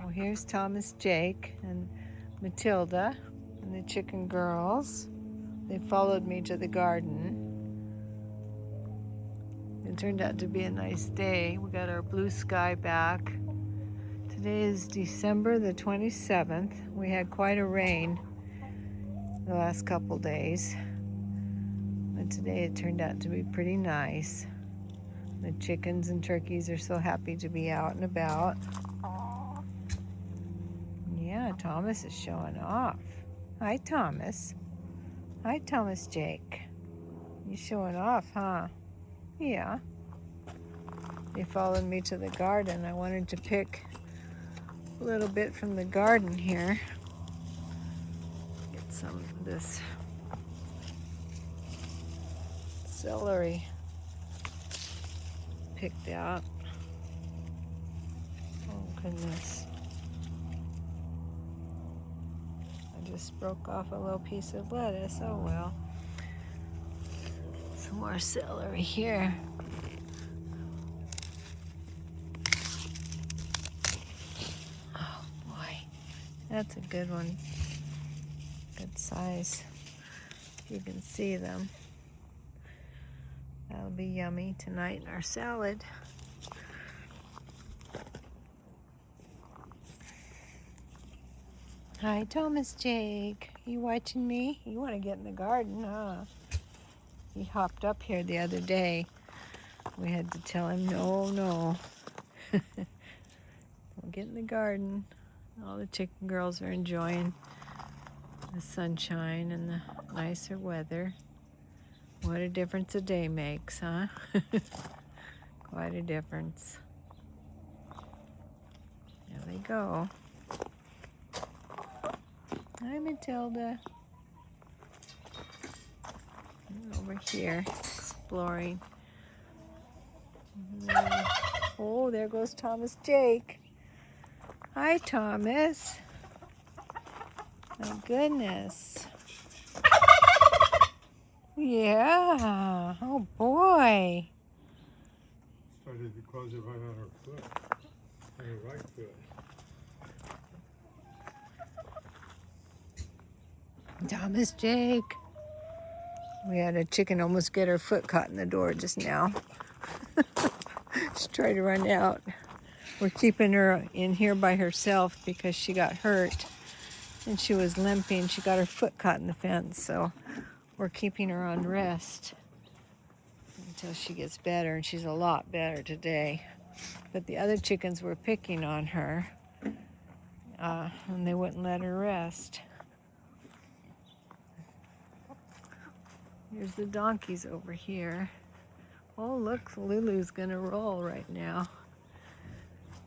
Well, here's Thomas Jake and Matilda and the chicken girls. They followed me to the garden. It turned out to be a nice day. We got our blue sky back. Today is December the 27th. We had quite a rain the last couple days, but today it turned out to be pretty nice. The chickens and turkeys are so happy to be out and about. Yeah, Thomas is showing off. Hi, Thomas. Hi, Thomas Jake. You showing off, huh? Yeah. They followed me to the garden. I wanted to pick a little bit from the garden here. Get some of this celery picked out. Oh, goodness. I just broke off a little piece of lettuce. Oh, well. Some more celery here. Oh, boy. That's a good one. Good size. You can see them. That'll be yummy tonight in our salad. Hi, Thomas Jake. You watching me? You want to get in the garden, huh? He hopped up here the other day. We had to tell him, no. Don't get in the garden. All the chicken girls are enjoying the sunshine and the nicer weather. What a difference a day makes, huh? Quite a difference. There they go. Hi, Matilda. Over here, exploring. Oh, there goes Thomas Jake. Hi, Thomas. My goodness. Yeah. Oh, boy. Started because of right on her foot, on her right foot. Thomas Jake. We had a chicken almost get her foot caught in the door just now. She tried to run out. We're keeping her in here by herself because she got hurt and she was limping. She got her foot caught in the fence, so we're keeping her on rest until she gets better, and she's a lot better today. But the other chickens were picking on her, and they wouldn't let her rest. Here's the donkeys over here. Oh, look, Lulu's gonna roll right now.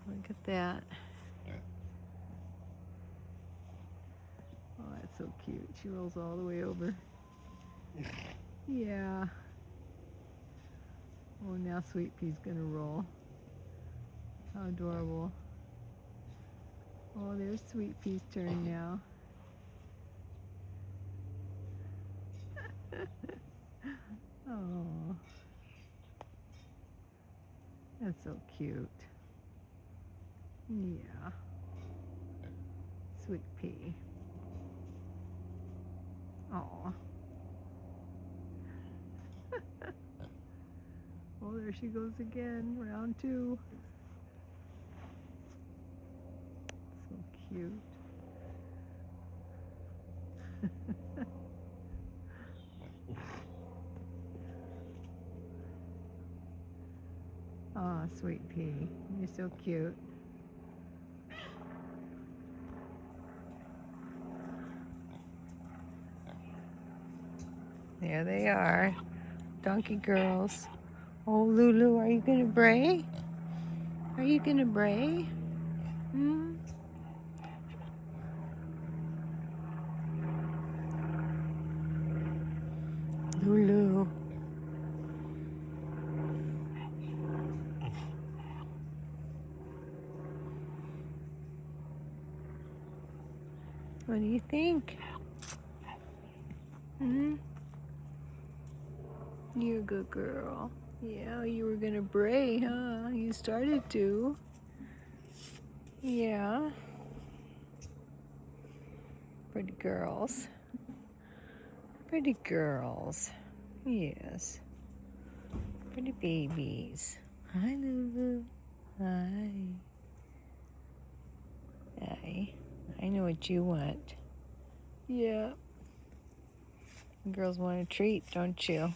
Look at that. Oh, that's so cute. She rolls all the way over. Yeah. Oh, now Sweet Pea's gonna roll. How adorable. Oh, there's Sweet Pea's turn now. Oh, that's so cute. Yeah. Sweet Pea. Oh. Oh, there she goes again. Round two. So cute. Oh, Sweet Pea. You're so cute. There they are. Donkey girls. Oh, Lulu, are you gonna bray? Are you gonna bray? Hmm? Lulu. What do you think? Hmm? You're a good girl. Yeah, you were gonna bray, huh? You started to. Yeah. Pretty girls. Pretty girls. Yes. Pretty babies. Hi, Lulu. Hi. Hi. I know what you want. Yeah. Girls want a treat, don't you?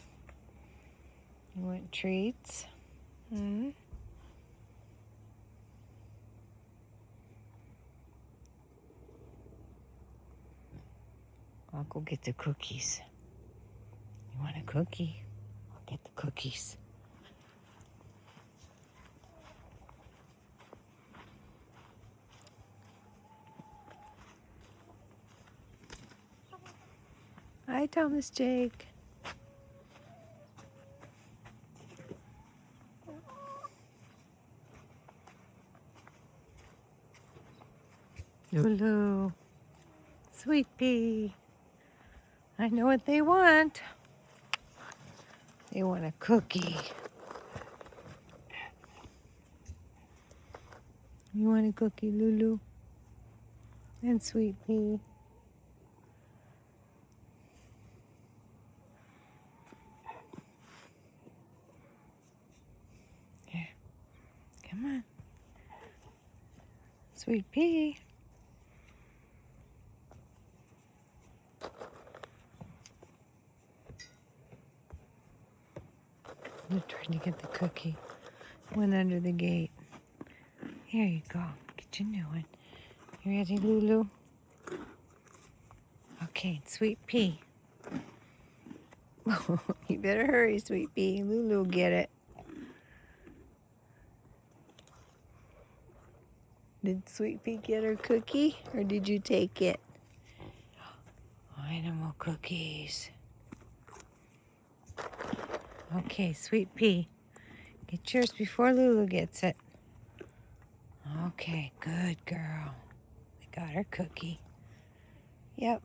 You want treats? Hmm? I'll go get the cookies. You want a cookie? I'll get the cookies. Hi, Thomas Jake. Lulu. Sweet pea. I know what they want. They want a cookie. You want a cookie, Lulu? And Sweet pea. Here, come on. Sweet pea. They're trying to get the cookie. Went under the gate. Here you go. Get your new one. You ready, Lulu? Okay, Sweet pea. You better hurry, Sweet pea. Lulu will get it. Did Sweet pea get her cookie, or did you take it? Animal cookies. Okay, Sweet pea. Get yours before Lulu gets it. Okay, good girl. I got her cookie. Yep.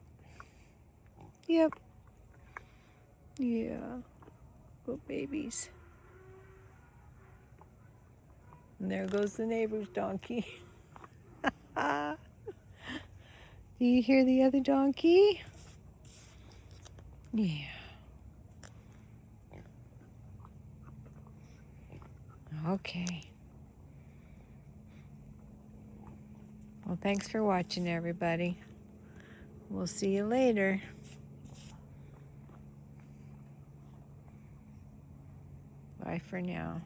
Yep. Yeah. Good babies. And there goes the neighbor's donkey. Do you hear the other donkey? Yeah. Okay. Well, thanks for watching, everybody. We'll see you later. Bye for now.